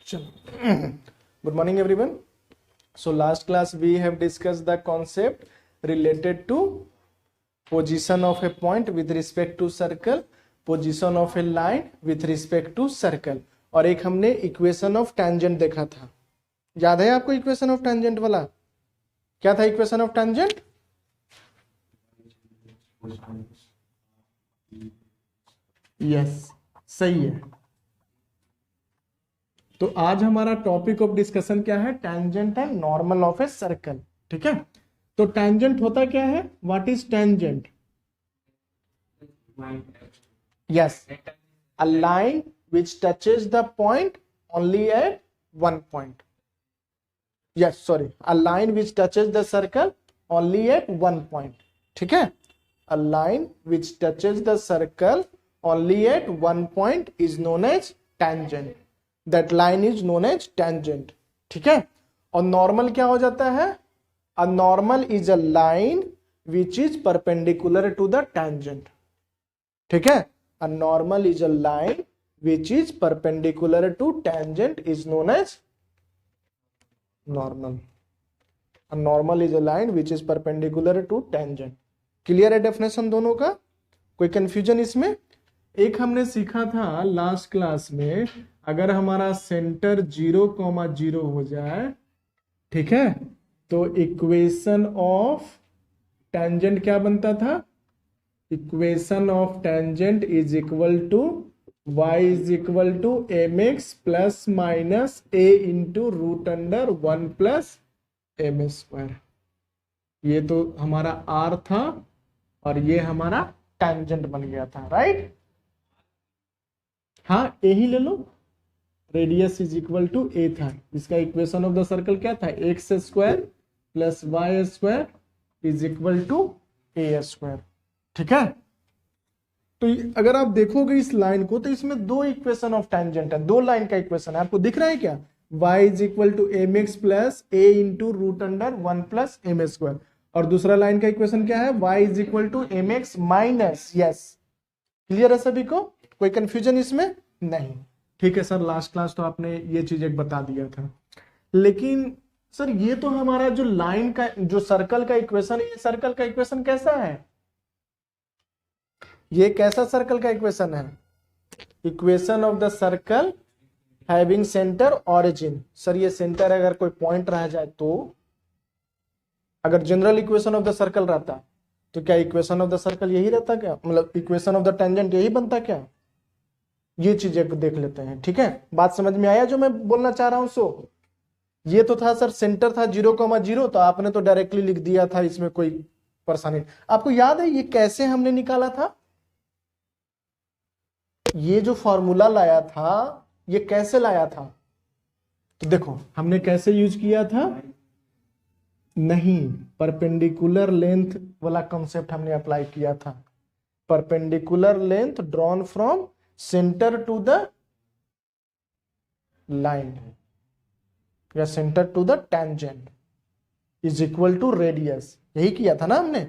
चलो, good morning everyone. So last class we have discussed the concept related to position of a point with respect to circle, position of a line with respect to circle, और एक हमने equation of tangent देखा था. याद है आपको equation of tangent वाला? क्या था इक्वेशन ऑफ टेंजेंट? यस, सही है. तो आज हमारा टॉपिक ऑफ डिस्कशन क्या है? Tangent and normal of a circle. ठीक है, तो टेंजेंट होता क्या है? What is tangent? Yes, a line which touches the point only at one point. Yes, sorry, a line which touches the circle only at one point. ठीक है, a line which touches the circle only at one point is known as tangent. That line is known as tangent. ठीक है, और normal क्या हो जाता है? A normal is a line which is perpendicular to the tangent. ठीक है, a normal is a line which is perpendicular to tangent is known as normal. A normal is a line which is perpendicular to tangent. Clear है definition दोनों का? कोई confusion इसमें? एक हमने सीखा था लास्ट क्लास में, अगर हमारा सेंटर 0,0 हो जाए, ठीक है, तो इक्वेशन ऑफ टेंजेंट क्या बनता था? Equation of tangent is equal to y is equal to mx plus minus a into root under 1 plus m square. ये तो हमारा r था और ये हमारा टेंजेंट बन गया था, राइट? हाँ, a ही ले लो. Radius is equal to a था. इसका इक्वेशन ऑफ द सर्कल क्या था? x square plus y square is equal to a square. ठीक है, तो अगर आप देखोगे इस लाइन को तो इसमें दो इक्वेशन ऑफ टेंजेंट है, दो लाइन का इक्वेशन है. आपको दिख रहा है क्या? y is equal to M x plus a into root under 1 plus M square, और दूसरा लाइन का इक्वेशन क्या है? y is equal to M x minus. Yes, clear है सभी को? कोई कंफ्यूजन इसमें नहीं? ठीक है सर, लास्ट क्लास तो आपने ये चीज एक बता दिया था, लेकिन सर ये तो हमारा जो लाइन का, जो सर्कल का इक्वेशन है, ये सर्कल का इक्वेशन कैसा है? ये कैसा सर्कल का इक्वेशन है? Equation of the circle having centre origin. Sir ये सेंटर अगर कोई पॉइंट रह जाए तो, अगर general equation of the circle रहता तो क्या इक्वेशन ऑफ द सर्कल यही रहता क्या? मतलब इक्वेशन ऑफ द टेंजेंट यही बनता क्या? ये चीजें देख लेते हैं. ठीक है, बात समझ में आया जो मैं बोलना चाह रहा हूं? सो ये तो था सर, सेंटर था 0,0, तो आपने तो डायरेक्टली लिख दिया था, इसमें कोई परेशानी. आपको याद है ये कैसे हमने निकाला था? ये जो फॉर्मूला लाया था, ये कैसे लाया था? तो देखो हमने कैसे यूज किया था. नहीं, परपेंडिकुलर लेंथ वाला कॉन्सेप्ट हमने अप्लाई किया था. Perpendicular length drawn from centre to the line या centre to the tangent is equal to radius. यही किया था ना हमने.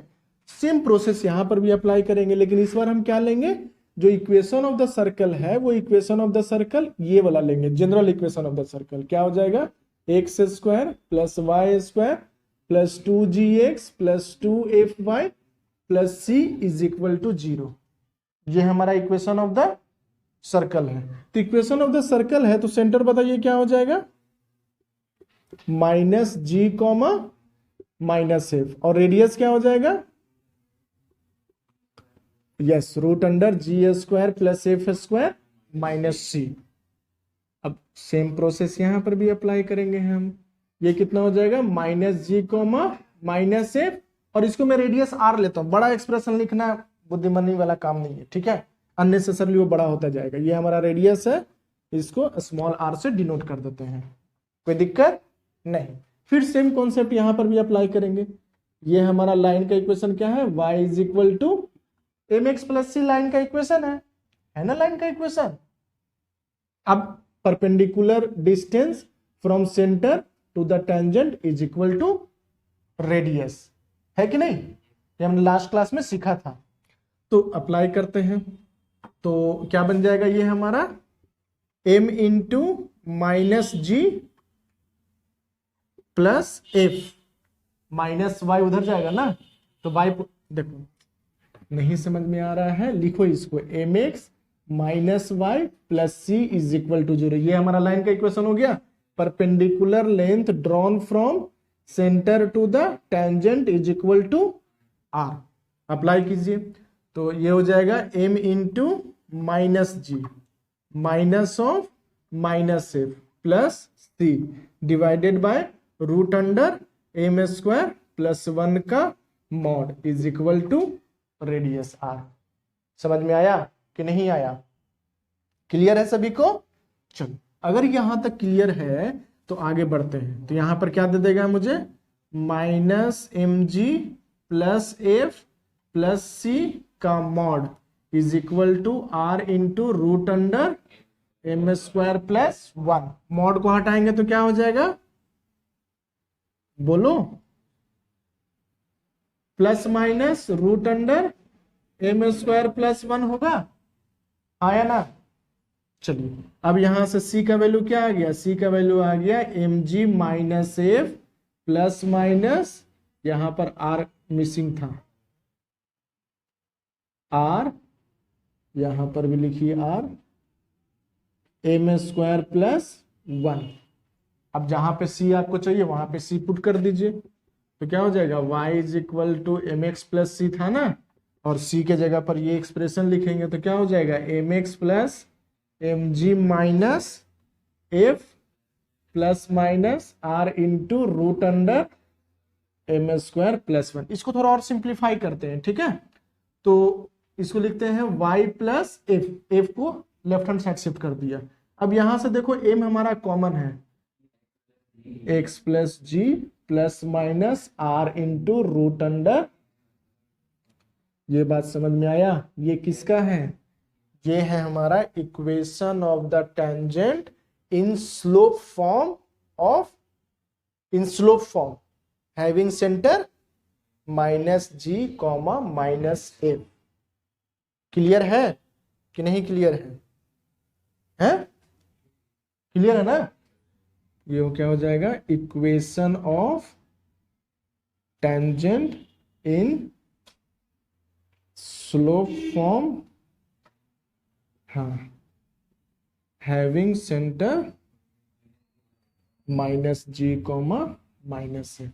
सेम प्रोसेस यहां पर भी अप्लाई करेंगे, लेकिन इस बार हम क्या लेंगे? जो इक्वेशन ऑफ द सर्कल है वो इक्वेशन ऑफ द सर्कल ये वाला लेंगे. General equation of the circle क्या हो जाएगा? X square plus Y square plus 2gx plus 2fy plus c is equal to 0. ये हमारा इक्वेशन ऑफ द सर्कल है. तो इक्वेशन ऑफ द सर्कल है तो सेंटर बताइए क्या हो जाएगा? Minus g comma minus F, और रेडियस क्या हो जाएगा? Yes, root under G square plus F square minus C. अब सेम प्रोसेस यहां पर भी अप्लाई करेंगे हम. ये कितना हो जाएगा? माइनस जी कोमा माइनस एफ, और इसको मैं रेडियस आर लेता हूं. बड़ा एक्सप्रेशन लिखना बुद्धिमानी वाला काम नहीं है. ठीक है, अननेसेसरली वो बड़ा होता जाएगा. ये हमारा रेडियस है, इसको स्मॉल आर से डिनोट कर देते हैं. कोई दिक्कत नहीं. फिर सेम कॉन्सेप्ट यहां पर भी अप्लाई करेंगे. ये हमारा लाइन का इक्वेशन क्या है? y is equal to M x plus c line का इक्वेशन है ना, लाइन का इक्वेशन. अब perpendicular distance from centre to the tangent is equal to radius, है कि नहीं? ये हमने लास्ट क्लास में सीखा था. तो अप्लाई करते हैं, तो क्या बन जाएगा? ये हमारा m इंटू माइनस जी प्लस एफ, माइनस वाई उधर जाएगा ना, तो वाई देखो नहीं समझ में आ रहा है, लिखो इसको m x minus y plus c is equal to 0। ये हमारा लाइन का इक्वेशन हो गया। Perpendicular length drawn from centre to the tangent is equal to r. Apply कीजिए तो ये हो जाएगा m into minus g minus of minus f plus c divided by root under M square plus 1 का mod is equal to radius r. समझ में आया कि नहीं आया? क्लियर है सभी को? चलो अगर यहां तक क्लियर है तो आगे बढ़ते हैं। तो यहां पर क्या दे देगा मुझे, minus M G plus F plus C का mod is equal to R into root under M square plus 1। Mod को हटाएंगे तो क्या हो जाएगा, बोलो, plus minus root under M square plus 1 होगा, आया ना? चलिए अब यहां से c का वैल्यू क्या आ गया, c का वैल्यू आ गया m g minus f plus minus, यहां पर r मिसिंग था, r, यहां पर भी लिखिए r, एम स्क्वायर प्लस 1। अब जहां पे c आपको चाहिए वहां पे c पुट कर दीजिए, तो क्या हो जाएगा y is equal to M x plus C था ना, और c के जगह पर ये एक्सप्रेशन लिखेंगे तो क्या हो जाएगा m x plus m g minus f plus minus r into root under M square plus 1। इसको थोड़ा और सिंप्लीफाई करते हैं, ठीक है? तो इसको लिखते हैं y प्लस एफ, एफ को लेफ्ट हैंड साइड शिफ्ट कर दिया। अब यहां से देखो m हमारा कॉमन है, x plus g plus minus r into root under, ये बात समझ में आया? ये किसका है, ये है हमारा equation of the tangent in slope form of, in slope form having centre minus g comma minus f. Clear है कि नहीं क्लियर है? क्लियर है ना? ये क्या हो जाएगा, equation of tangent in slope form, हाँ, having centre minus g comma minus ए।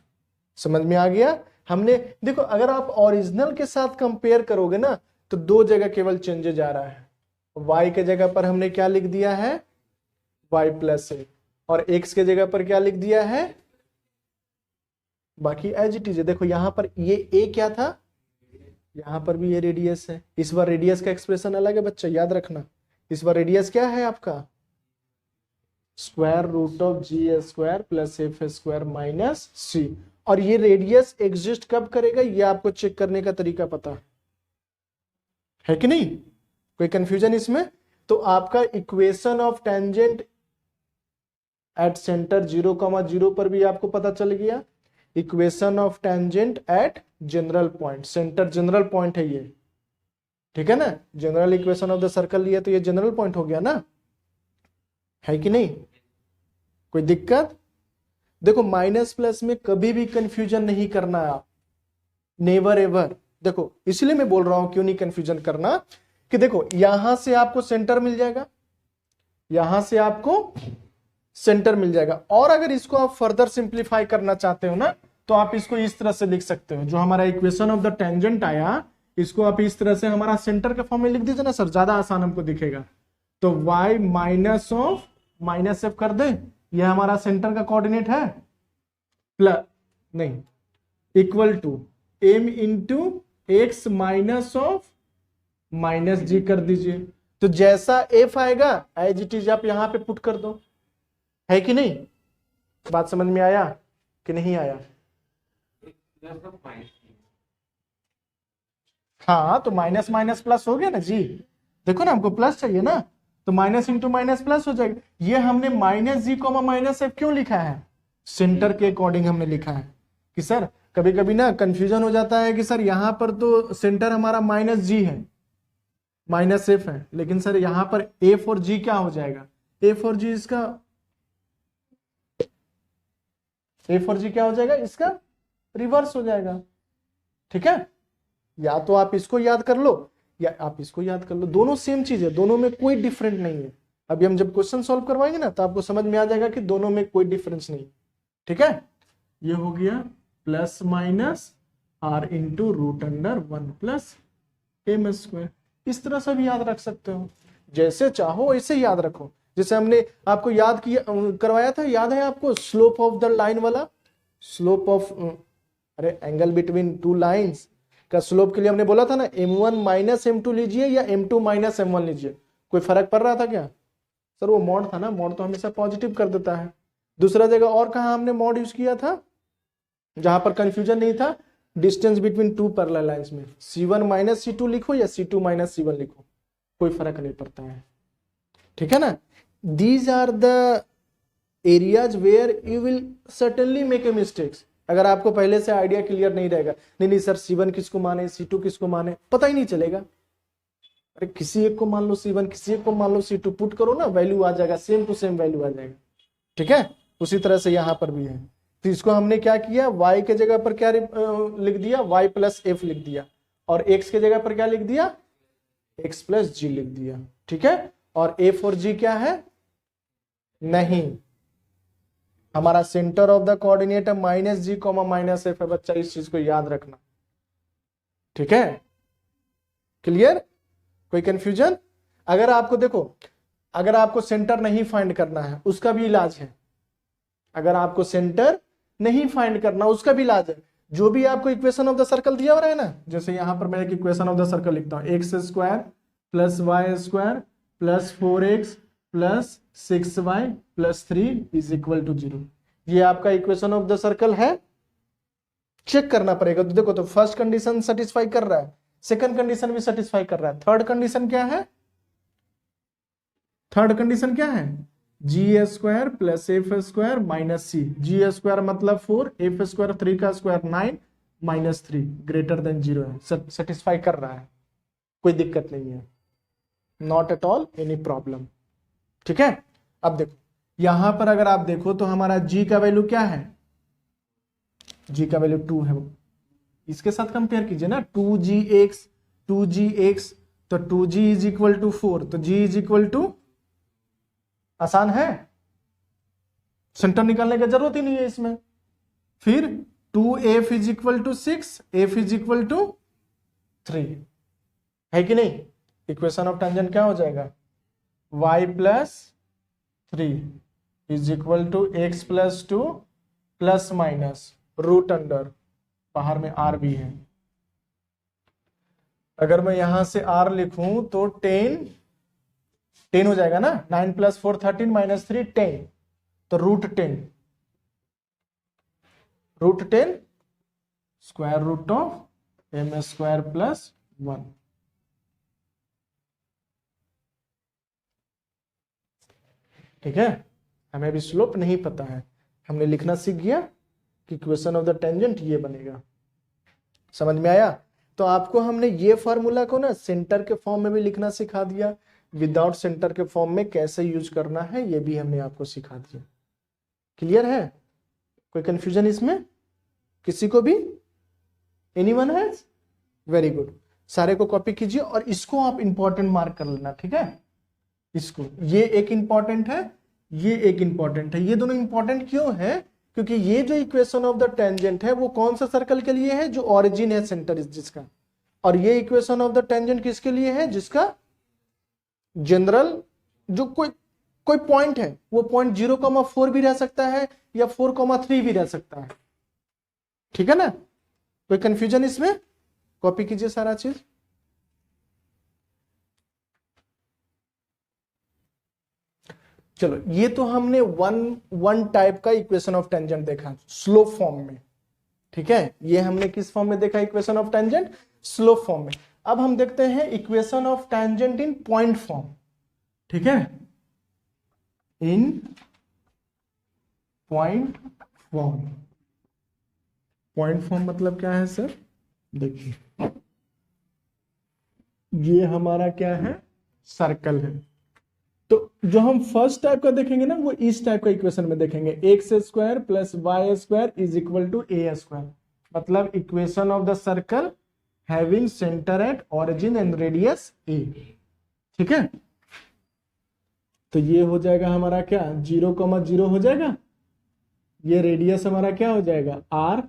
समझ में आ गया? हमने देखो अगर आप ओरिजिनल के साथ कंपेयर करोगे ना तो दो जगह केवल चेंजेज आ रहा है। y के जगह पर हमने क्या लिख दिया है, y प्लस ए, और x के जगह पर क्या लिख दिया है, बाकी एज इट इज है। देखो यहां पर ये a क्या था, यहां पर भी ये रेडियस है। इस बार रेडियस का एक्सप्रेशन अलग है बच्चा, याद रखना। इस बार रेडियस क्या है आपका, square root of G square plus F square minus C. और ये रेडियस एग्जिस्ट कब करेगा ये आपको चेक करने का तरीका पता है कि नहीं? कोई कंफ्यूजन इसमें? तो आपका equation of tangent at centre 0,0 पर भी आपको पता चल गया। Equation of tangent at general point, centre general point है ये, ठीक है ना? General equation of the circle लिया तो ये जनरल पॉइंट हो गया ना, है कि नहीं? कोई दिक्कत? देखो माइनस प्लस में कभी भी कंफ्यूजन नहीं करना आप, नेवर एवर। देखो इसलिए मैं बोल रहा हूं क्यों नहीं कंफ्यूजन करना, कि देखो यहां से आपको सेंटर मिल जाएगा, यहां से आपको सेंटर मिल जाएगा। और अगर इसको आप फर्दर सिंप्लीफाई करना चाहते हो ना तो आप इसको इस तरह से लिख सकते हो, जो हमारा इक्वेशन ऑफ द टेंजेंट आया इसको आप इस तरह से हमारा सेंटर के फॉर्म में लिख दीजिए ना सर, ज्यादा आसान हमको दिखेगा। तो y minus of minus F कर दे, यह हमारा सेंटर का कोऑर्डिनेट है, प्लस नहीं equal to m into X minus of minus G कर दीजिए। तो जैसा f आएगा एज इट इज आप यहां पे पुट कर दो, है कि नहीं? बात समझ में आया कि नहीं आया? हाँ तो माइनस माइनस प्लस हो गया ना जी, देखो ना हमको प्लस चाहिए ना, तो माइनस इंटू माइनस प्लस हो जाएगा। ये हमने minus g comma minus F क्यों लिखा है, सेंटर के अकॉर्डिंग हमने लिखा है कि सर कभी कभी ना कंफ्यूजन हो जाता है कि सर यहां पर तो सेंटर हमारा माइनस जी है माइनस एफ है, लेकिन सर यहां पर एफ और जी क्या हो जाएगा, एफ और जी इसका एफ और जी क्या हो जाएगा, इसका रिवर्स हो जाएगा। ठीक है, या तो आप इसको याद कर लो या आप इसको याद कर लो, दोनों सेम चीज है, दोनों में कोई डिफरेंट नहीं है। अभी हम जब क्वेश्चन सॉल्व करवाएंगे ना तो आपको समझ में आ जाएगा कि दोनों में कोई डिफरेंस नहीं। ठीक है, ये हो गया plus minus r into root under 1 plus M square. इस तरह से भी याद रख सकते हो, जैसे चाहो वैसे याद रखो। जैसे हमने आपको याद किया करवाया था, याद है आपको स्लोप ऑफ द लाइन वाला, स्लोप ऑफ अरे एंगल बिटवीन टू लाइंस का स्लोप के लिए हमने बोला था ना m1 माइनस m2 लीजिए या m2 माइनस m1 लीजिए, कोई फर्क पड़ रहा था क्या सर? वो मॉड था ना, मॉड तो हमेशा पॉजिटिव कर देता है। दूसरा जगह और कहा हमने मॉड यूज किया था जहां पर कंफ्यूजन नहीं था, distance between two parallel lines में c1 माइनस c2 लिखो या c2 माइनस c1 लिखो, कोई फर्क नहीं पड़ता है। ठीक है ना, these are the areas where you will certainly make a mistakes. अगर आपको पहले से आइडिया क्लियर नहीं रहेगा, नहीं सर c1 किसको माने c2 किसको माने, पता ही नहीं चलेगा। अरे किसी एक को मान लो c1, किसी एक को मान लो c2, पुट करो ना, वैल्यू आ जाएगा, सेम टू सेम वैल्यू आ जाएगा। ठीक है, उसी तरह से यहां पर भी है। तो इसको हमने क्या किया, y के जगह पर क्या लिख दिया, y प्लस एफ लिख दिया, और x के जगह पर क्या लिख दिया, x प्लस जी लिख दिया। ठीक है, और f और g क्या है, नहीं, हमारा सेंटर ऑफ द कोऑर्डिनेट है minus g comma minus F है। बच्चा इस चीज को याद रखना। ठीक है, क्लियर, कोई कंफ्यूजन? अगर आपको देखो, अगर आपको सेंटर नहीं फाइंड करना है उसका भी इलाज है। अगर आपको सेंटर नहीं फाइंड करना उसका भी इलाज है। जो भी आपको इक्वेशन ऑफ द सर्कल दिया हो रहा है ना, जैसे यहां पर मैं एक इक्वेशन ऑफ द सर्कल लिखता हूं, x square plus Y square plus 4x plus 6y plus 3 is equal to 0। ये आपका इक्वेशन ऑफ द सर्कल है। चेक करना पड़ेगा। तो देखो, तो फर्स्ट कंडीशन सेटिस्फाई कर रहा है, सेकंड कंडीशन भी सेटिस्फाई कर रहा है, थर्ड कंडीशन क्या है, थर्ड कंडीशन क्या है, G square plus F square minus C. G square मतलब 4, एफ स्क्वायर 3 का स्क्वायर 9 माइनस 3 ग्रेटर देन 0 है, सेटिस्फाई कर रहा है, कोई दिक्कत नहीं है, not at all any problem. ठीक है, अब देखो यहां पर अगर आप देखो तो हमारा g का वैल्यू क्या है, g का वैल्यू 2 है। इसके साथ कंपेयर कीजिए ना, 2gx 2gx, तो 2g इज इक्वल टू 4, तो g इज इक्वल टू, आसान है, सेंटर निकालने की जरूरत ही नहीं है इसमें। फिर 2f is equal to 6, f is equal to 3 है कि नहीं। इक्वेशन ऑफ टेंजेंट क्या हो जाएगा, y plus 3 is equal to x plus 2 plus minus root under, बाहर में r भी है। अगर मैं यहां से r लिखूं तो 10 हो जाएगा ना, 9 प्लस 4 13 माइनस 3 10, तो root 10 square root of m square plus 1। ठीक है, हमें अभी स्लोप नहीं पता है, हमने लिखना सीख गया कि इक्वेशन ऑफ द टेंजेंट ये बनेगा। समझ में आया? तो आपको हमने ये फार्मूला को ना सेंटर के फॉर्म में भी लिखना सिखा दिया, विदाउट सेंटर के फॉर्म में कैसे यूज करना है ये भी हमने आपको सिखा दिया। क्लियर है? कोई कंफ्यूजन इसमें किसी को भी? Anyone has? वेरी गुड, सारे को कॉपी कीजिए और इसको आप इंपॉर्टेंट मार्क कर लेना। ठीक है, इसको, ये एक इंपॉर्टेंट है, ये एक इंपॉर्टेंट है। ये दोनों इंपॉर्टेंट क्यों है? क्योंकि ये जो इक्वेशन ऑफ द टेंजेंट है वो कौन सा सर्कल के लिए है, जो ओरिजिन है सेंटर जिसका, और ये इक्वेशन ऑफ द टेंजेंट किसके लिए है, जिसका जनरल जो कोई पॉइंट है, वो पॉइंट 0,4 भी रह सकता है या 4,3 भी रह सकता है। ठीक है ना, कोई कंफ्यूजन इसमें? कॉपी कीजिए सारा चीज। चलो, ये तो हमने वन टाइप का इक्वेशन ऑफ टेंजेंट देखा स्लोप फॉर्म में। ठीक है, ये हमने किस फॉर्म में देखा equation of tangent, slope form में। अब हम देखते हैं equation of tangent in point form. ठीक है, इन पॉइंट फॉर्म। पॉइंट फॉर्म मतलब क्या है सर? देखिए, ये हमारा क्या है, सर्कल है। तो जो हम फर्स्ट टाइप का देखेंगे ना वो इस टाइप का इक्वेशन में देखेंगे, X square plus Y square is equal to A square, मतलब equation of the circle having centre at origin and radius A. ठीक है, तो ये हो जाएगा हमारा क्या 0,0 हो जाएगा, ये रेडियस हमारा क्या हो जाएगा आर,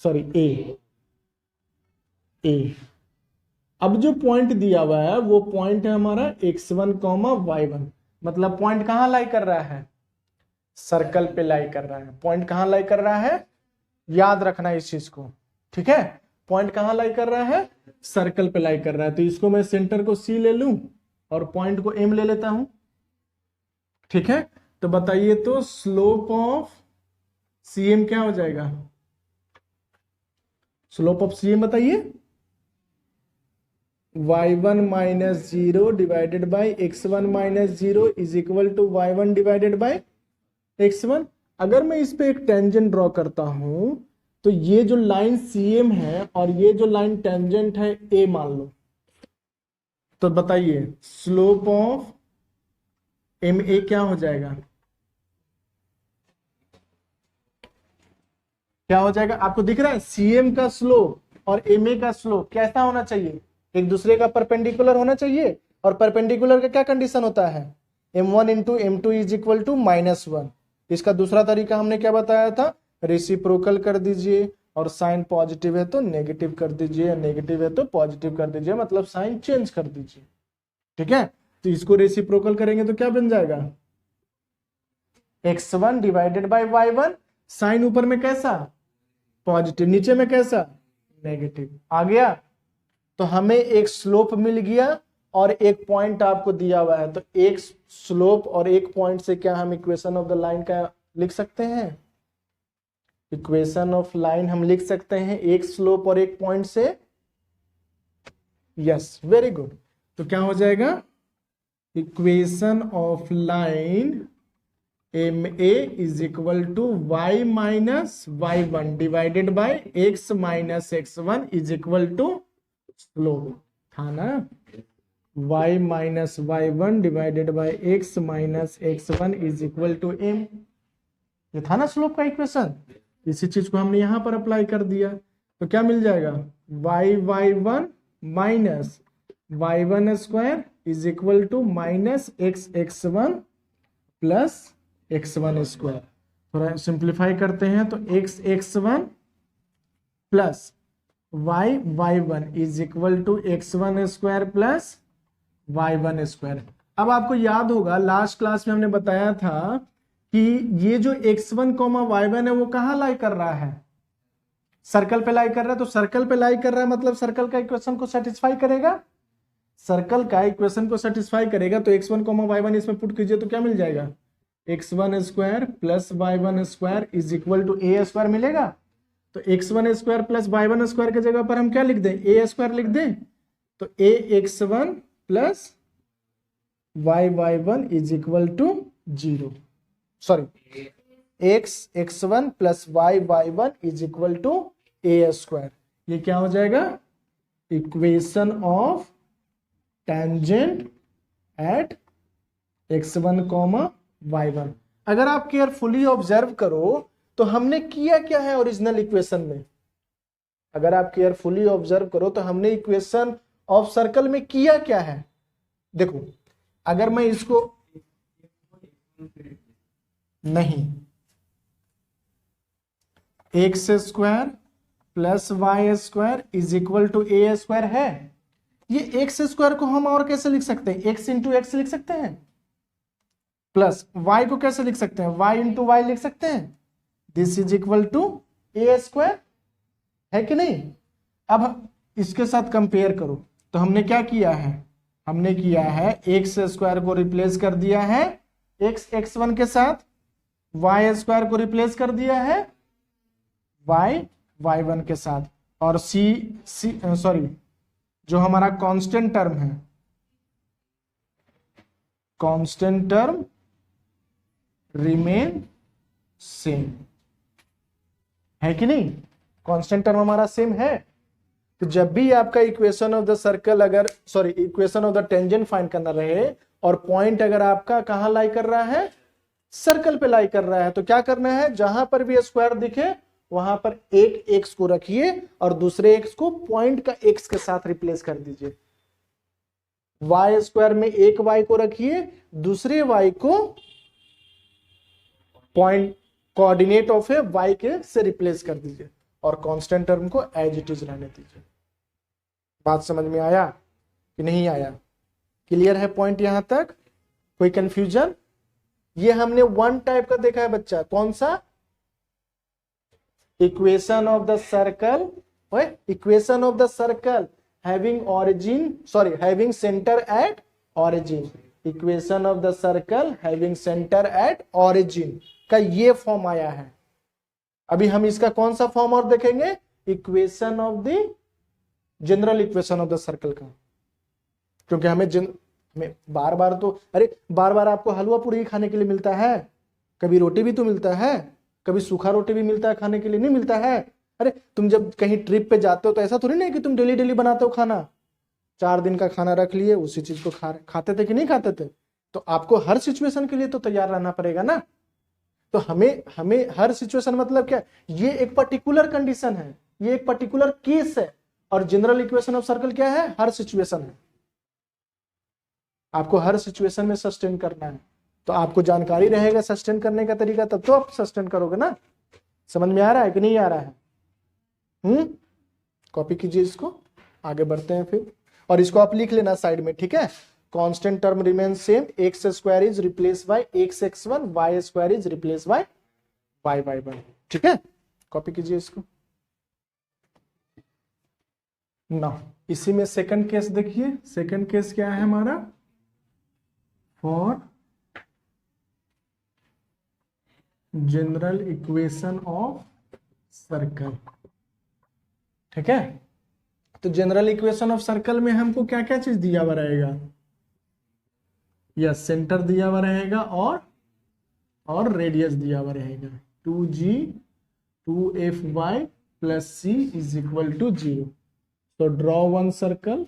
सॉरी ए। अब जो पॉइंट दिया हुआ है वो पॉइंट है हमारा x1, y1, मतलब पॉइंट कहां लाई कर रहा है, सर्कल पे लाई कर रहा है। पॉइंट कहां लाई कर रहा है, याद रखना इस चीज को। ठीक है, पॉइंट कहां लाई कर रहा है, सर्कल पे लाई कर रहा है। तो इसको मैं सेंटर को C ले लूं और पॉइंट को M ले लेता हूं। ठीक है, तो बताइए तो स्लोप ऑफ CM क्या हो जाएगा, स्लोप ऑफ CM बताइए, y1 minus 0 divided by x1 minus 0 is equal to y1 divided by x1। अगर मैं इस पे एक टेंजेंट ड्रॉ करता हूं तो ये जो लाइन CM है और ये जो लाइन टेंजेंट है A मान लो, तो बताइए स्लोप ऑफ MA क्या हो जाएगा, क्या हो जाएगा, आपको दिख रहा है CM का स्लोप और MA का स्लोप कैसा होना चाहिए, एक दूसरे का परपेंडिकुलर होना चाहिए। और परपेंडिकुलर का क्या कंडीशन होता है, m1 into m2 is equal to -1। इसका दूसरा तरीका हमने क्या बताया था, रेसिप्रोकल कर दीजिए और साइन पॉजिटिव है तो नेगेटिव कर दीजिए, नेगेटिव है तो पॉजिटिव कर दीजिए, मतलब साइन चेंज कर दीजिए। ठीक है, तो इसको रेसिप्रोकल करेंगे तो क्या बन जाएगा, x1 divided by y1, sign ऊपर में कैसा पॉजिटिव, नीचे में कैसा नेगेटिव, आ गया। तो हमें एक स्लोप मिल गया और एक पॉइंट आपको दिया हुआ है, तो एक स्लोप और एक पॉइंट से क्या हम इक्वेशन ऑफ द लाइन का लिख सकते हैं, इक्वेशन ऑफ लाइन हम लिख सकते हैं एक स्लोप और एक पॉइंट से। Yes, very good. तो क्या हो जाएगा, equation of line MA is equal to y minus y1 divided by x minus x1 is equal to slope था ना, y minus y1 divided by x minus x1 is equal to m, ये था ना slope का equation. इसी चीज को हमने यहां पर अप्लाई कर दिया, तो क्या मिल जाएगा y1 minus y1 square is equal to minus x1 plus x1 square. थोड़ा सिंप्लीफाई करते हैं तो x1 plus y1 is equal to x1 square plus y1 square. अब आपको याद होगा लास्ट क्लास में हमने बताया था कि ये जो x1 y1 है वो कहां लाई कर रहा है, सर्कल पे लाई कर रहा है। तो सर्कल पे लाई कर रहा है मतलब सर्कल का इक्वेशन को सेटिस्फाई करेगा, सर्कल का इक्वेशन को सेटिस्फाई करेगा। तो x1 y1 इसमें पुट कीजिए तो क्या मिल जाएगा, x1 square plus y1 square is equal to a square मिलेगा। तो x1 square plus y1 square की जगह पर हम क्या लिख दें, a स्क्वायर लिख दें। तो ax1 plus y1 is equal to 0, sorry x1 plus y1 is equal to a square. ये क्या हो जाएगा, equation of tangent at x1 y1। अगर आप केयरफुली ऑब्जर्व करो तो हमने किया क्या है ओरिजिनल इक्वेशन में, अगर आप केयरफुली ऑब्जर्व करो तो हमने इक्वेशन ऑफ सर्कल में किया क्या है। देखो अगर मैं इसको नहीं, x square plus Y square is equal to A square है, ये एक्स स्क्वायर को हम और कैसे लिख सकते हैं, एक्स इंटू एक्स लिख सकते हैं, प्लस वाई को कैसे लिख सकते हैं, वाई इंटू वाई लिख सकते हैं, this is equal to A square, है कि नहीं। अब इसके साथ कंपेयर करो तो हमने क्या किया है, हमने किया है एक्स स्क्वायर को रिप्लेस कर दिया है एक्स x1 के साथ, वाई स्क्वायर को रिप्लेस कर दिया है वाई y1 के साथ, और सॉरी जो हमारा कांस्टेंट टर्म है, कांस्टेंट टर्म रिमेन सेम, है कि नहीं, कांस्टेंट टर्म हमारा सेम है। तो जब भी आपका इक्वेशन ऑफ द सर्कल अगर sorry equation of the tangent find करना रहे और पॉइंट अगर आपका कहां लाई कर रहा है, सर्कल पे लाई कर रहा है, तो क्या करना है, जहां पर भी स्क्वायर दिखे वहां पर एक एक्स को रखिए और दूसरे एक्स को पॉइंट का एक्स के साथ रिप्लेस कर दीजिए। वाई स्क्वायर में एक वाई को रखिए, दूसरे वाई को point coordinate of a y के से रिप्लेस कर दीजिए और कांस्टेंट टर्म को एज इट इज रहने दीजिए। बात समझ में आया कि नहीं आया? क्लियर है पॉइंट यहां तक? कोई कंफ्यूजन? ये हमने वन टाइप का देखा है बच्चा, कौन सा? Equation of the circle, equation of the circle having origin sorry having centre eight origin, equation of the circle having centre eight origin का ये फॉर्म आया है। अभी हम इसका कौन सा फॉर्म और देखेंगे? Equation of the general equation of the circle का, क्योंकि हमें बार बार तो बार बार आपको हलवा पूरी खाने के लिए मिलता है, कभी रोटी भी तो मिलता है, कभी सूखा रोटी भी मिलता है खाने के लिए, नहीं मिलता है? अरे तुम जब कहीं ट्रिप पे जाते हो तो ऐसा थोड़ी नहीं कि तुम डेली डेली बनाते हो खाना, 4 दिन का खाना रख लिए, उसी चीज को खाते थे कि नहीं खाते थे? तो आपको हर सिचुएशन के लिए तो तैयार रहना पड़ेगा ना। तो हमें हर सिचुएशन मतलब क्या, ये एक पर्टिकुलर कंडीशन है, ये एक पर्टिकुलर केस है, और जनरल इक्वेशन ऑफ सर्कल क्या है? हर सिचुएशन है। आपको हर सिचुएशन में सस्टेन करना है, तो आपको जानकारी रहेगा सस्टेन करने का तरीका, तब तो आप सस्टेन करोगे ना। समझ में आ रहा है कि नहीं आ रहा है? कॉपी कीजिए इसको, आगे बढ़ते हैं फिर, और इसको आप लिख लेना साइड में, ठीक है? Constant term remain same, x square is replace by x x1, y square is replace by y y1, ठीक है? कॉपी कीजिए इसको ना। इसी में सेकंड केस देखिए, सेकंड केस क्या है हमारा? For general equation of circle, ठीक है? तो जनरल इक्वेशन ऑफ सर्कल में हमको क्या क्या चीज दिया हुआ रहेगा? यस, सेंटर दिया हुआ रहेगा और रेडियस दिया हुआ रहेगा, 2g 2fy plus c is equal to 0। तो ड्रॉ वन सर्कल,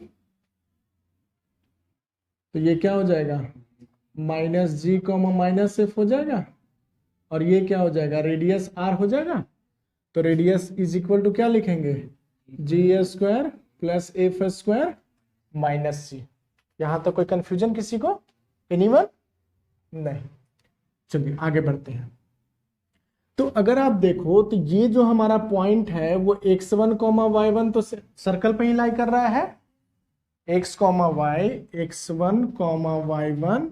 तो ये क्या हो जाएगा? Minus g comma minus F हो जाएगा, और ये क्या हो जाएगा? रेडियस r हो जाएगा। तो रेडियस इज इक्वल टू क्या लिखेंगे? G square plus F square minus C. यहां तक कोई कंफ्यूजन किसी को? एनीवन? नहीं। चलिए आगे बढ़ते हैं। तो अगर आप देखो तो ये जो हमारा पॉइंट है वो x1 कॉमा y1 तो सर्कल पे ही लाई कर रहा है, x comma y, x1 comma y1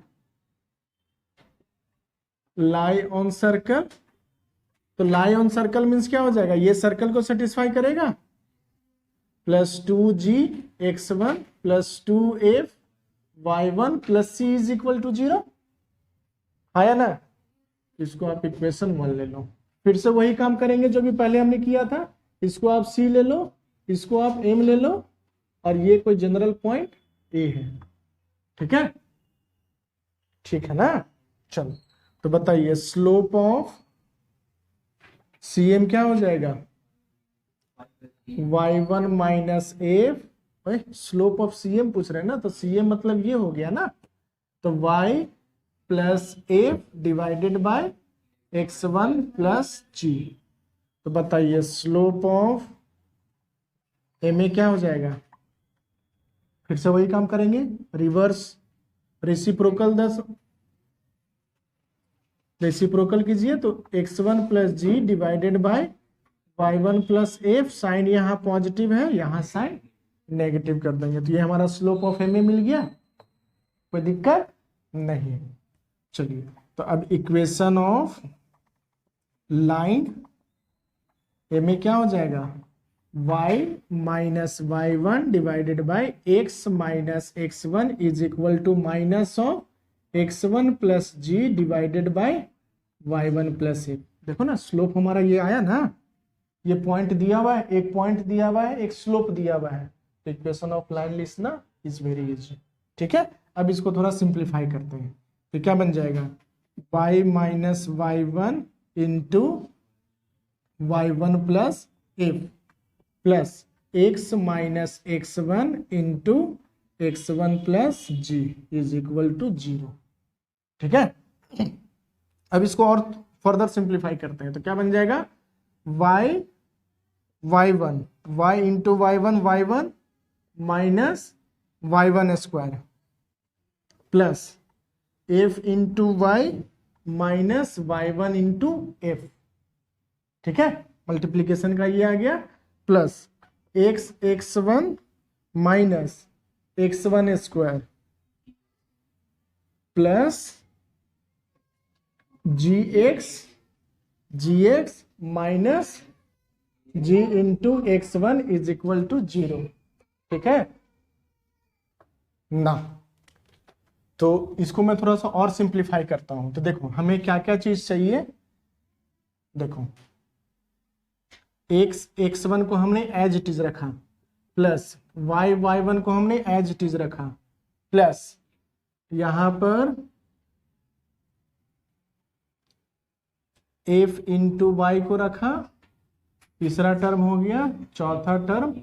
lie on circle. तो लाई ऑन सर्कल मीन्स क्या हो जाएगा? ये सर्कल को सेटिस्फाई करेगा, plus 2g x1 plus 2f y1 plus c is equal to 0, आया ना? इसको आप इक्वेशन 1 ले लो। फिर से वही काम करेंगे जो भी पहले हमने किया था, इसको आप c ले लो, इसको आप m ले लो, और ये कोई जनरल पॉइंट a है, ठीक है? ठीक है ना? चलो तो बताइए, स्लोप ऑफ cm क्या हो जाएगा? y1 minus F. Slope of cm पूछ रहे हैं ना, तो cm मतलब ये हो गया ना, तो y plus F divided by x1 plus g। तो बताइए स्लोप ऑफ ma क्या हो जाएगा? फिर से वही काम करेंगे, रिवर्स रेसिप्रोकल कीजिए, तो x1 plus g divided by y1 plus f. Sign यहाँ पॉजिटिव है, यहाँ साइन नेगेटिव कर देंगे, तो ये हमारा स्लोप ऑफ ma मिल गया। कोई दिक्कत नहीं। चलिए तो अब इक्वेशन ऑफ लाइन ma क्या हो जाएगा? y minus y1 divided by x minus x1 is equal to minus of x1 plus g divided by y1 plus f. देखो ना, स्लोप हमारा ये आया ना, ये पॉइंट दिया हुआ है, एक पॉइंट दिया हुआ है, एक स्लोप दिया हुआ है, तो इक्वेशन ऑफ लाइन लिखना इज वेरी इजी, ठीक है? अब इसको थोड़ा सिंप्लीफाई करते हैं, तो क्या बन जाएगा? y minus y1 into y1 plus F plus x minus x1 into x1 plus g is equal to 0। ठीक है, अब इसको और फर्दर सिंप्लीफाई करते हैं तो क्या बन जाएगा, y1 y into y1 minus y1 square plus f into y minus y1 into f. ठीक है, मल्टीप्लीकेशन का ये आ गया, plus x1 minus x1 square plus gx minus g into x1 is equal to 0। ठीक है ना, तो इसको मैं थोड़ा सा और सिंप्लीफाई करता हूं। तो देखो हमें क्या क्या चीज चाहिए, देखो x1 को हमने एज इट इज रखा, प्लस y1 को हमने एज इट इज रखा, प्लस यहां पर f इंटू वाई को रखा, तीसरा टर्म हो गया, चौथा टर्म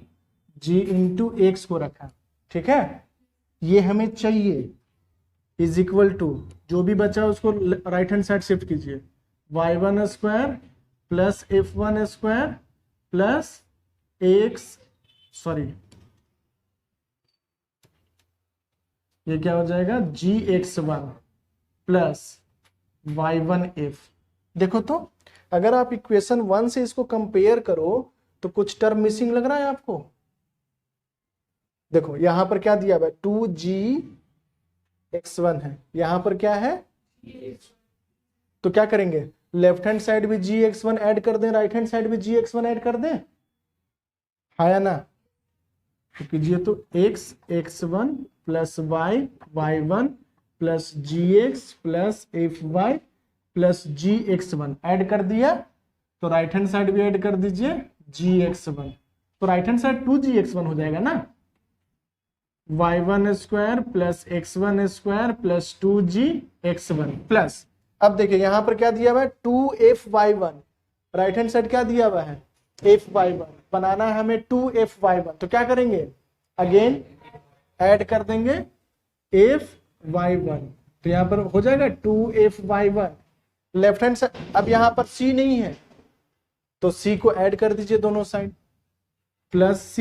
g इंटू एक्स को रखा। ठीक है, ये हमें चाहिए, इज इक्वल टू जो भी बचा उसको राइट हैंड साइड शिफ्ट कीजिए, y1 square plus f1 square plus ये क्या हो जाएगा, gx1 प्लस y1f। देखो तो अगर आप इक्वेशन 1 से इसको कंपेयर करो तो कुछ टर्म मिसिंग लग रहा है आपको। देखो यहां पर क्या दिया हुआ है, 2gx1 है, यहां पर क्या है, तो क्या करेंगे, लेफ्ट हैंड साइड भी gx1 ऐड कर दें, राइट हैंड साइड भी gx1 ऐड कर दें, है या ना। तो कीजिए, तो x1 plus y1 plus gx plus fy plus gx1 add कर दिया, तो राइट हैंड साइड भी ऐड कर दीजिए gx1, तो राइट हैंड साइड 2gx1 हो जाएगा ना, y1 square plus x1 square plus 2gx1 plus, अब देखिए यहां पर क्या दिया हुआ है, 2fy1, राइट हैंड साइड क्या दिया हुआ है, fy1, बनाना है हमें 2fy1, तो क्या करेंगे, अगेन ऐड कर देंगे fy1, तो यहां पर हो जाएगा 2fy1, लेफ्ट हैंड साइड, अब यहां पर c नहीं है तो c को ऐड कर दीजिए दोनों साइड, प्लस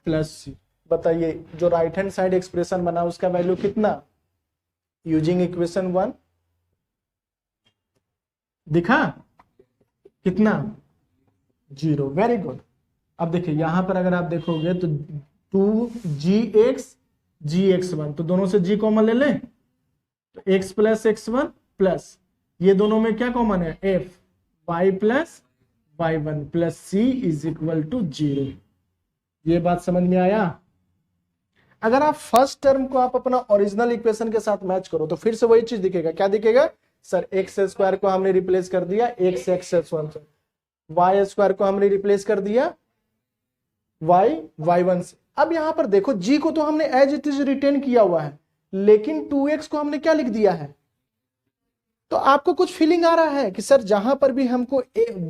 c। बताइए जो राइट हैंड साइड एक्सप्रेशन बना उसका वैल्यू कितना, यूजिंग इक्वेशन 1 दिखा कितना, 0। Very good. अब देखिए यहां पर अगर आप देखोगे तो 2gx1, तो दोनों से g कॉमन ले लें, तो x प्लस x1 प्लस ये दोनों में क्या कॉमन है, f y plus y1 plus c is equal to 0। ये बात समझ में आया। अगर आप फर्स्ट टर्म को आप अपना ओरिजिनल इक्वेशन के साथ मैच करो तो फिर से वही चीज दिखेगा, क्या दिखेगा, सर एक्स स्क्वायर को हमने रिप्लेस कर दिया एक्स x1 से, वाई स्क्वायर को हमने रिप्लेस कर दिया y1 से। अब यहां पर देखो g को तो हमने एज इट इज रिटेन किया हुआ है, लेकिन 2x को हमने क्या लिख दिया है, तो आपको कुछ फीलिंग आ रहा है कि सर जहां पर भी हमको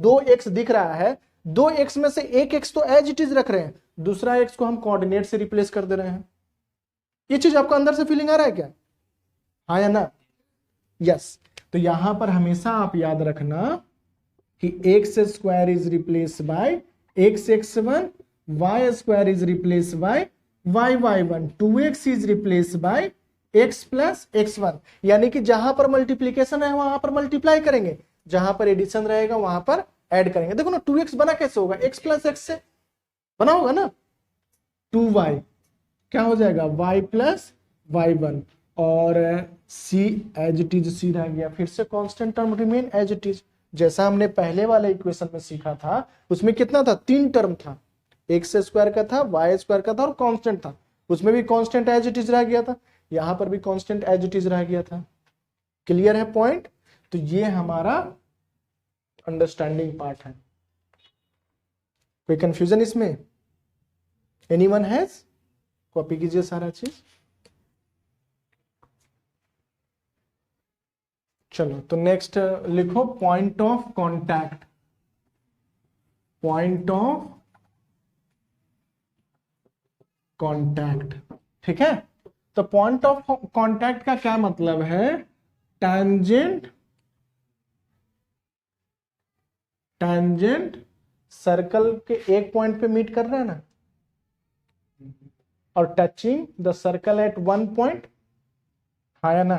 2x दिख रहा है, 2x में से एक x तो एज इट इज रख रहे हैं, दूसरा x को हम कोऑर्डिनेट से रिप्लेस कर दे रहे हैं। ये चीज आपको अंदर से फीलिंग आ रहा है क्या, हाँ या ना, यस। तो यहां पर हमेशा आप याद रखना कि x square is replace bye x1, y square is replace bye y1, 2x is replace bye x plus x1, यानी कि जहां पर मल्टीप्लीकेशन है वहां पर मल्टीप्लाई करेंगे, जहां पर एडिशन रहेगा वहां पर ऐड करेंगे। देखो ना 2x बना कैसे होगा, x प्लस x से बना होगा ना, 2y क्या हो जाएगा, y प्लस y1, और c as it is c रह गया, फिर से constant term remain as it is, जैसा हमने पहले वाले इक्वेशन में सीखा था, उसमें कितना था, 3 टर्म था, एक्स स्क्वायर का था, वाई स्क्वायर का था और कांस्टेंट था, उसमें भी कांस्टेंट एज इट इज रह गया था, यहां पर भी कांस्टेंट एज इट इज रह गया था। क्लियर है पॉइंट, तो ये हमारा अंडरस्टैंडिंग पार्ट है। कोई कंफ्यूजन इसमें, एनीवन हैज, कॉपी कीजिए सारा चीज। चलो तो नेक्स्ट लिखो, point of contact, point of contact. ठीक है, तो पॉइंट ऑफ कांटेक्ट का क्या मतलब है? टैंजेंट सर्कल के एक पॉइंट पे मीट कर रहा है ना, और touching the circle at one point, है ना,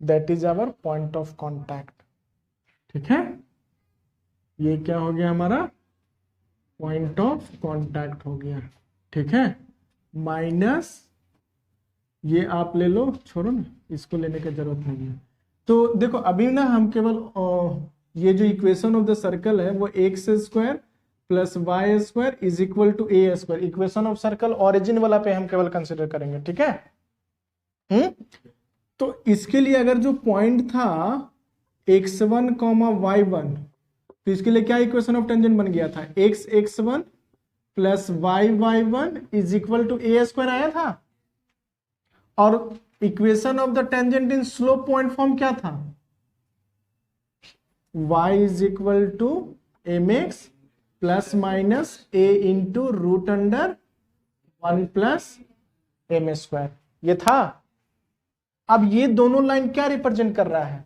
that is our point of contact. ठीक है, ये क्या हो गया हमारा? पॉइंट ऑफ कांटेक्ट हो गया। ठीक है, माइनस ये आप ले लो, छोड़ो ना, इसको लेने की जरूरत नहीं है। तो देखो अभी ना हम केवल ये जो इक्वेशन ऑफ द सर्कल है वो x square plus Y square is equal to A square, equation of circle origin वाला पे हम केवल कंसिडर करेंगे। ठीक है, तो इसके लिए अगर जो पॉइंट था x1 y1, तो इसके लिए क्या इक्वेशन ऑफ टेंजेंट बन गया था? x1 plus y1 is equal to A square आया था, और equation of the tangent in slope point form क्या था? y is equal to mx plus minus a into root under 1 plus M square, ये था। अब ये दोनों लाइन क्या रिप्रेजेंट कर रहा है?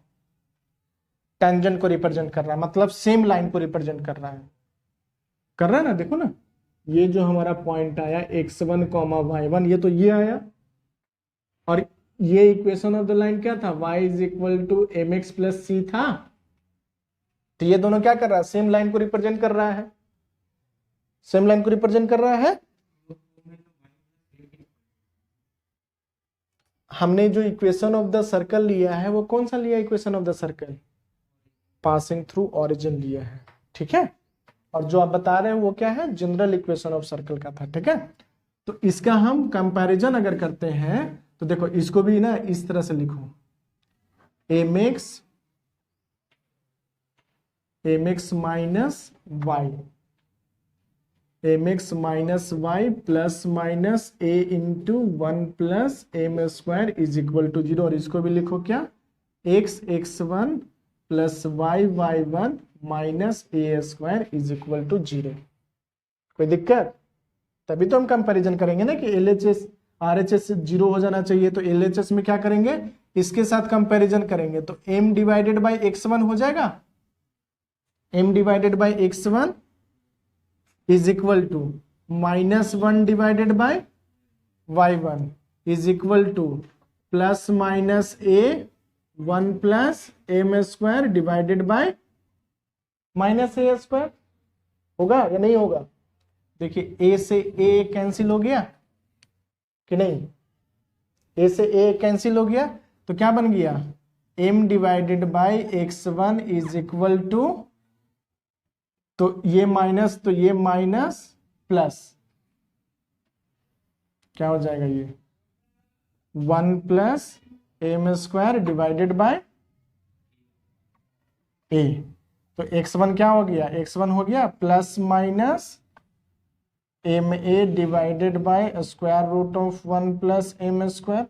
टेंजेंट को रिप्रेजेंट कर रहा है, मतलब सेम लाइन को रिप्रेजेंट कर रहा है ना। देखो ना, ये जो हमारा पॉइंट आया x1 y1, ये तो ये आया, और ये इक्वेशन ऑफ द लाइन क्या था? y is equal to M x plus C था। तो ये दोनों क्या कर रहा है? सेम लाइन को रिप्रेजेंट कर रहा है, सेम लाइन को रिप्रेजेंट कर रहा है। हमने जो इक्वेशन ऑफ द सर्कल लिया है वो कौन सा लिया? Equation of the circle passing through origin लिया है। ठीक है, और जो आप बता रहे हैं वो क्या है? जनरल इक्वेशन ऑफ सर्कल का था। ठीक है, तो इसका हम कंपैरिजन अगर करते हैं तो देखो इसको भी ना इस तरह से लिखो, mx minus y, mx minus y plus minus a into 1 plus M square is equal to 0, और इसको भी लिखो क्या? x1 plus y1 minus a square is equal to 0। कोई दिक्कत? तभी तो हम कंपैरिजन करेंगे ना कि LHS RHS 0 हो जाना चाहिए, तो LHS में क्या करेंगे? इसके साथ कंपैरिजन करेंगे, तो m डिवाइडेड बाई x1 हो जाएगा, m divided by x1 is equal to minus 1 divided by y1 is equal to plus minus a 1 plus M square divided by minus a square. होगा या नहीं होगा? देखिए a से a कैंसिल हो गया कि नहीं? a से a कैंसिल हो गया, तो क्या बन गया? m divided by x1 is equal to, तो ये माइनस, तो ये माइनस प्लस, क्या हो जाएगा? ये 1 plus M square divided by A, तो x1 क्या हो गया? x1 हो गया plus minus M A divided by square root of 1 plus M square.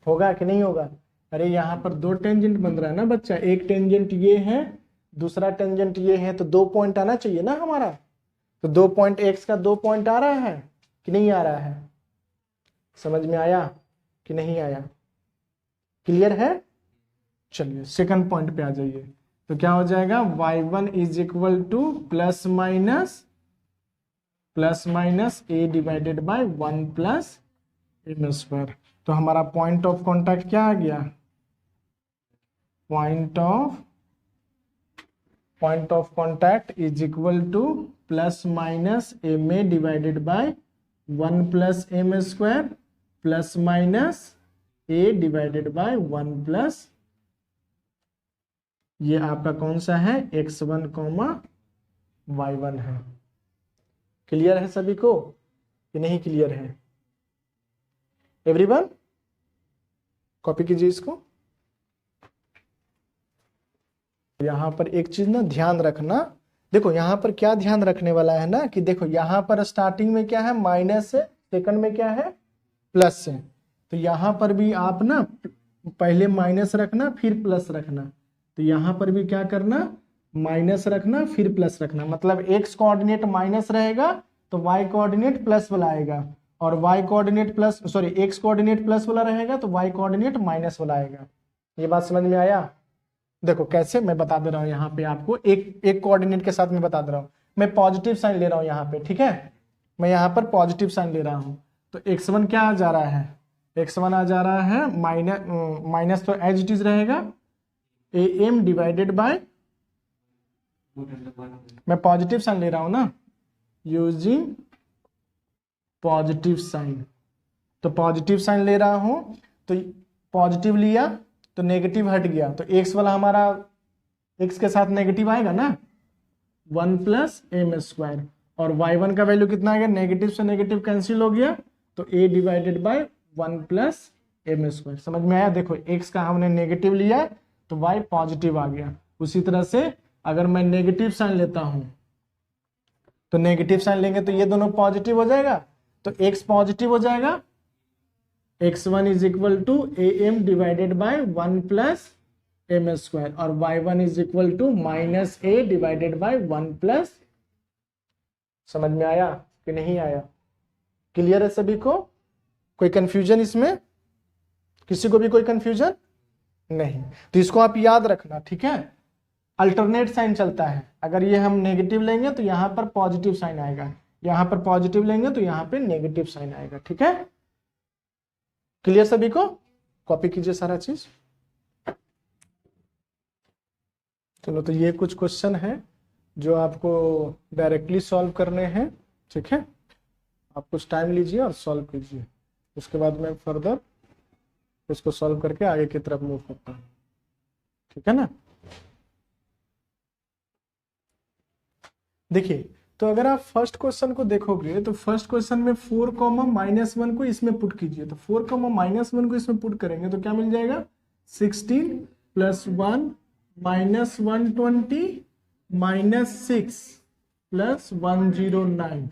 होगा कि नहीं होगा? अरे यहाँ पर दो टेंजेंट बन रहा है ना बच्चा, एक टेंजेंट ये है, दूसरा टेंजेंट ये है, तो 2 पॉइंट आना चाहिए ना हमारा। तो 2 पॉइंट x का 2 पॉइंट आ रहा है कि नहीं आ रहा है? समझ में आया कि नहीं आया? क्लियर है? चलिए सेकंड पॉइंट पे आ जाइए, तो क्या हो जाएगा? y1 is equal to plus minus a divided by 1 plus M square. तो हमारा पॉइंट ऑफ कांटेक्ट क्या आ गया? Point of contact is equal to plus minus M A divided by 1 plus M square plus minus a divided by 1 plus, ये आपका कौन सा है? x1 y1 है। क्लियर है सभी को कि नहीं क्लियर है? एवरीवन कॉपी कीजिए इसको। यहां पर एक चीज ना ध्यान रखना, देखो यहां पर क्या ध्यान रखने वाला है ना, कि देखो यहां पर स्टार्टिंग में क्या है? माइनस है, सेकंड में क्या है? प्लस है। तो यहां पर भी आप ना पहले माइनस रखना फिर प्लस रखना, तो यहां पर भी क्या करना? माइनस रखना फिर प्लस रखना, मतलब x कोऑर्डिनेट माइनस रहेगा तो y कोऑर्डिनेट प्लस वाला आएगा, और y coordinate plus sorry x coordinate plus वाला रहेगा तो y कोऑर्डिनेट माइनस वाला आएगा। ये बात समझ में आया? देखो कैसे, मैं बता दे रहा हूँ यहाँ पे आपको, एक कोऑर्डिनेट के साथ मैं बता दे रहा हूँ। मैं पॉजिटिव साइन ले रहा हूँ यहाँ पे, ठीक है, मैं यहाँ पर पॉजिटिव साइन ले रहा हूँ, तो x1 क्या आ जा रहा है, x1 आ जा रहा है माइनस तो एज इट इज रहेगा am डिवाइडेड बाय, मैं पॉजिटिव साइन ले रहा हूँ ना, यूजिंग पॉजिटिव साइन, तो पॉजिटिव साइन ले रहा हूं तो पॉजिटिव लिया तो नेगेटिव हट गया, तो x वाला हमारा x के साथ नेगेटिव आएगा ना, 1 प्लस एम स्क्वायर, और y1 का वैल्यू कितना आएगा, नेगेटिव से नेगेटिव कैंसिल हो गया तो a divided by 1 plus M square. समझ में आया? देखो x का हमने नेगेटिव लिया तो y पॉजिटिव आ गया। उसी तरह से अगर मैं नेगेटिव साइन लेता हूं तो नेगेटिव साइन लेंगे तो ये दोनों पॉजिटिव हो जाएगा, तो x पॉजिटिव हो जाएगा, x1 is equal to am divided by 1 plus M square, और y1 is equal to minus a divided by 1 plus. समझ में आया कि नहीं आया? क्लियर है सभी को? कोई कंफ्यूजन इसमें? किसी को भी कोई कंफ्यूजन नहीं? तो इसको आप याद रखना, ठीक है। अल्टरनेट साइन चलता है, अगर ये हम नेगेटिव लेंगे तो यहाँ पर पॉजिटिव साइन आएगा, यहाँ पर पॉजिटिव लेंगे तो यहाँ पे नेगेटिव साइन आएगा, ठीक है। क्लियर सभी को? कॉपी कीजिए सारा चीज। चलो, तो ये कुछ क्वेश्चन है जो आपको डायरेक्टली सॉल्व करने हैं, ठीक है। आप कुछ टाइम लीजिए और सॉल्व कीजिए, उसके बाद मैं फर्दर इसको सॉल्व करके आगे की तरफ मूव करता हूँ, ठीक है ना। देखिए, तो अगर आप फर्स्ट क्वेश्चन को देखोगे तो फर्स्ट क्वेश्चन में 4 -1 को इसमें पुट कीजिए, तो 4 -1 को इसमें पुट करेंगे तो क्या मिल जाएगा, 16 plus 1 minus 120 minus 6 plus 109,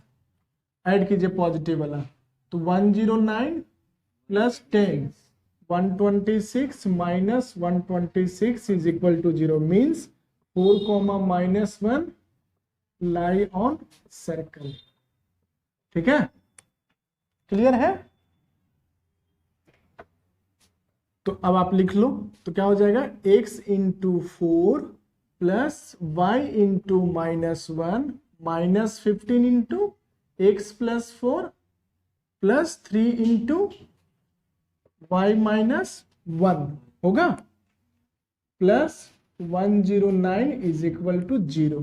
add कीजिए पॉजिटिव वाला, तो 109 plus 10 126 minus 126 is equal to 0, means 4 -1 lie on circle, ठीक है। क्लियर है? तो अब आप लिख लो, तो क्या हो जाएगा, x इंटू 4 प्लस y into -1 minus 15 into x plus 4 plus 3 into y -1 होगा, प्लस 109 इज इक्वल टू 0।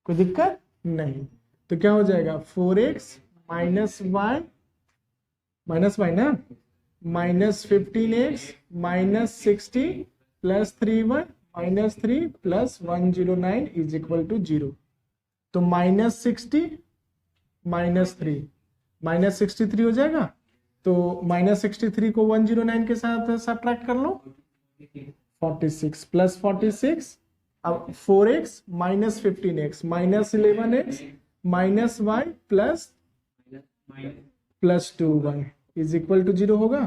कोई दिक्कत नहीं, तो क्या हो जाएगा, 4x माइनस वाई ना, minus 15x minus 60 plus 3y minus 3 plus 109 is equal to 0। तो माइनस 60 माइनस 3 माइनस 63 हो जाएगा, तो माइनस 63 को 109 के साथ सब्ट्रैक्ट कर लो, 46 प्लस 46, अब 4x minus 15x minus 11x minus y plus 2y is equal to 0 होगा,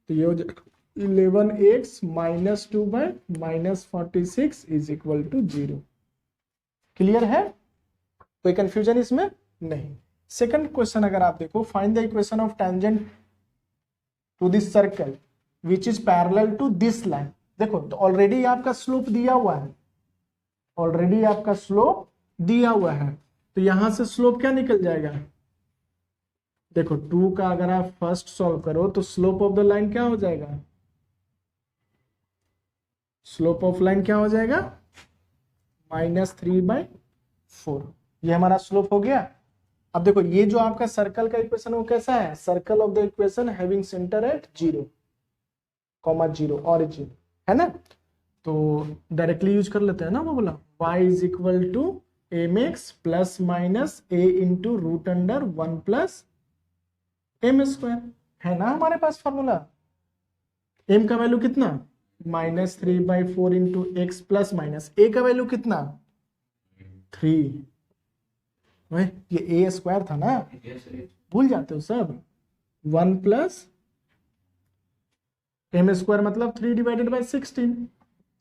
तो ये हो जाएगा 11x minus 2y minus 46 is equal to 0। Clear है? कोई कंफ्यूजन इसमें नहीं। सेकंड क्वेश्चन अगर आप देखो, find the equation of tangent to this circle which is parallel to this line. देखो, तो ऑलरेडी आपका स्लोप दिया हुआ है, ऑलरेडी आपका स्लोप दिया हुआ है, तो यहां से स्लोप क्या निकल जाएगा, देखो 2 का अगर आप फर्स्ट सॉल्व करो तो स्लोप ऑफ द लाइन क्या हो जाएगा, स्लोप ऑफ लाइन क्या हो जाएगा, -3/4। ये हमारा स्लोप हो गया। अब देखो, ये जो आपका सर्कल का इक्वेशन वो कैसा है, circle of the equation having centre eight 0, 0 origin, है ना। तो डायरेक्टली यूज कर लेते हैं ना, वो बोला y is equal to mx plus minus a into root under 1 plus M square, है ना हमारे पास फॉर्मूला। m का वैल्यू कितना, -3/4 into x plus minus, a का वैल्यू कितना 3, ये a स्क्वायर था ना, भूल जाते हो सब, 1 प्लस एम स्क्वायर मतलब 3 डिवाइडेड बाई 16,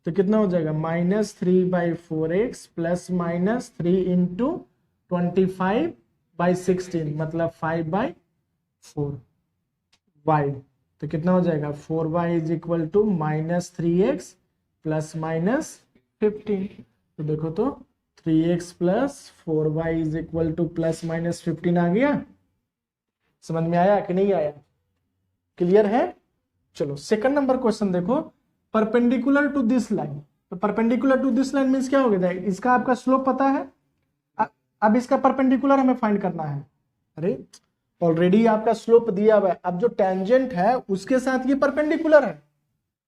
तो कितना हो जाएगा, -3/4x plus minus 3 into 25 by 16 मतलब 5/4 y। तो कितना हो जाएगा 4y is equal to -3x plus -15। तो देखो तो 3x plus 4y is equal to plus -15 आ गया। समझ में आया कि नहीं आया? क्लियर है? चलो सेकंड नंबर क्वेश्चन देखो, परपेंडिकुलर टू दिस लाइन। तो perpendicular to this line means क्या हो गया? इसका आपका स्लोप पता है, अब इसका परपेंडिकुलर हमें फाइंड करना है। अरे ऑलरेडी आपका स्लोप दिया हुआ है, अब जो टेंजेंट है उसके साथ ये परपेंडिकुलर है,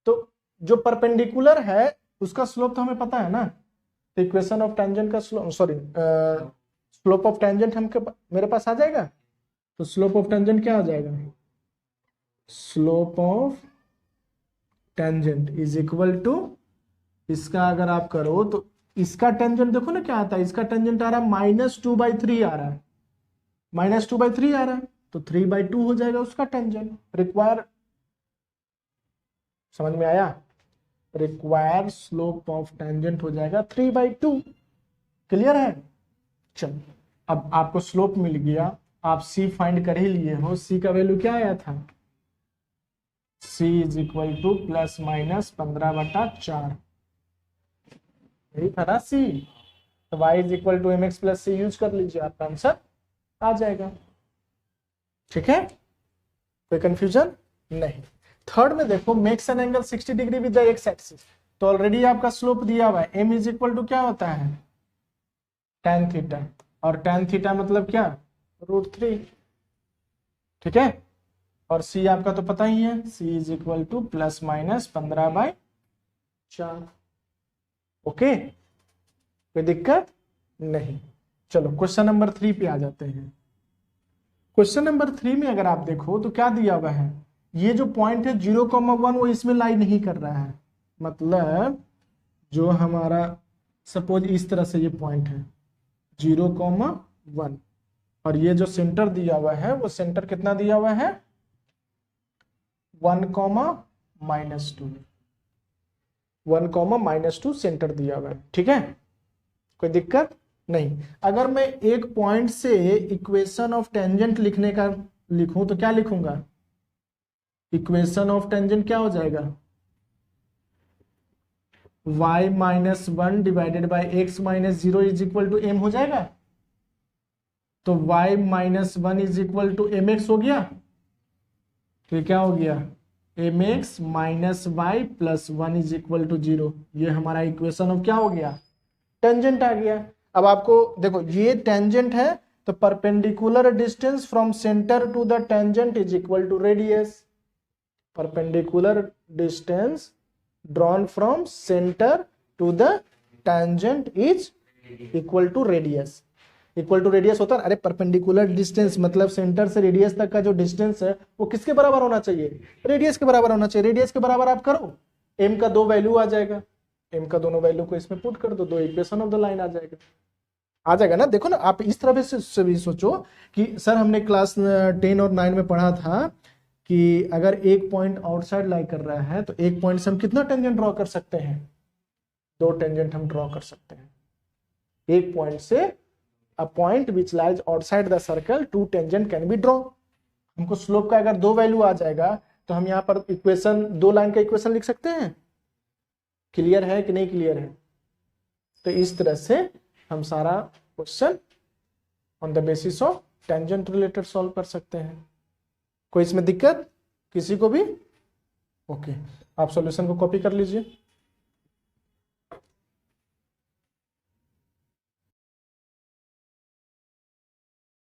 तो जो परपेंडिकुलर है उसका स्लोप तो हमें पता है ना। तो इक्वेशन ऑफ टेंजेंट का slope, sorry slope of tangent हमके मेरे पास आ जाएगा। तो स्लोप ऑफ टेंजेंट क्या आ जाएगा? Slope of tangent is equal to, इसका अगर आप करो तो इसका टेंजेंट देखो ना क्या आता है, इसका टेंजेंट आ रहा है -2/3 आ रहा है, -2/3 आ रहा है, तो 3/2 हो जाएगा उसका टेंजेंट। रिक्वायर, समझ में आया? रिक्वायर स्लोप ऑफ टेंजेंट हो जाएगा 3/2। क्लियर है? चलो अब आपको स्लोप मिल गया, आप सी फाइंड कर ही लिए हो। सी का वैल्यू क्या आया था? सी इज इक्वल टू +/15/4, यही था ना सी। तो y is equal to mx plus c use कर लीजिए, आपका आंसर आ जाएगा। ठीक है, कोई कंफ्यूजन नहीं। थर्ड में देखो, makes an angle 60 degree with the x axis. तो ऑलरेडी आपका स्लोप दिया हुआ है, m इज इक्वल टू क्या होता है? tan थीटा, और tan थीटा मतलब क्या? √3। ठीक है, और c आपका तो पता ही है, c is equal to +/15/4। Okay, कोई दिक्कत नहीं। चलो क्वेश्चन नंबर 3 पे आ जाते हैं। क्वेश्चन नंबर 3 में अगर आप देखो तो क्या दिया हुआ है, ये जो पॉइंट है 0,1 वो इसमें लाई नहीं कर रहा है। मतलब जो हमारा सपोज इस तरह से ये पॉइंट है 0,1, और ये जो सेंटर दिया हुआ है वो सेंटर कितना दिया हुआ है? 1,-2, 1,-2 सेंटर दिया हुआ है। ठीक है, कोई दिक्कत नहीं। अगर मैं एक पॉइंट से इक्वेशन ऑफ टेंजेंट लिखने का लिखूं तो क्या लिखूंगा? इक्वेशन ऑफ टेंजेंट क्या हो जाएगा? y-1 divided by x-0 is equal to m हो जाएगा। तो y-1 is equal to mx हो गया। तो क्या हो गया? mx minus y plus 1 is equal to 0। ये हमारा इक्वेशन ऑफ क्या हो गया? टेंजेंट आ गया। अब आपको देखो ये टेंजेंट है, तो perpendicular distance from centre to the tangent is equal to radius. Perpendicular distance drawn from centre to the tangent is equal to radius. Equal to radius होता है, अरे परपेंडिकुलर डिस्टेंस मतलब सेंटर से रेडियस तक का जो डिस्टेंस है वो किसके बराबर होना चाहिए? रेडियस के बराबर होना चाहिए। रेडियस के बराबर आप करो, m का 2 वैल्यू आ जाएगा, m का दोनों वैल्यू को इसमें पुट कर दो, 2 इक्वेशन ऑफ द लाइन आ जाएगा। आ जाएगा ना? देखो ना, आप इस तरह से भी सोचो कि सर हमने क्लास 10 और 9 में पढ़ा था कि अगर एक पॉइंट आउटसाइड लाई कर रहा है तो एक पॉइंट से हम कितना टेंजेंट ड्रॉ कर सकते हैं? 2 टेंजेंट हम ड्रॉ कर सकते हैं। एक पॉइंट से a point which lies outside the circle 2 tangent can be drawn। हमको स्लोप का अगर 2 वैल्यू आ जाएगा तो हम यहाँ पर इक्वेशन 2 लाइन का इक्वेशन लिख सकते हैं। क्लियर है कि नहीं क्लियर है? तो इस तरह से हम सारा question on the basis of tangent related solve कर सकते हैं। कोई इसमें दिक्कत किसी को भी? ओके, आप सॉल्यूशन को कॉपी कर लीजिए।